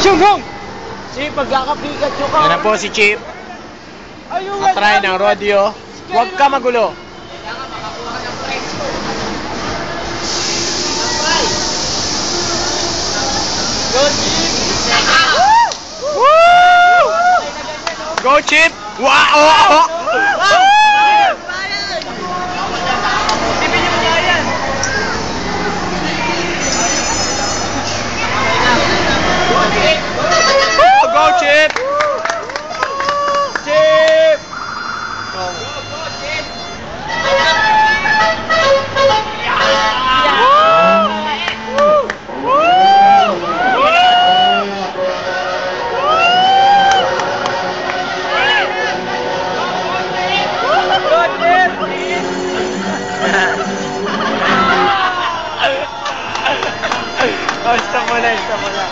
Action, Hong! Si pagkaka-Pikachu ka. Yan na po si Chip. Matry ng rodeo. Huwag ka magulo. Go, Chip! Wow! Go, Chip! Chip! Stop mo na.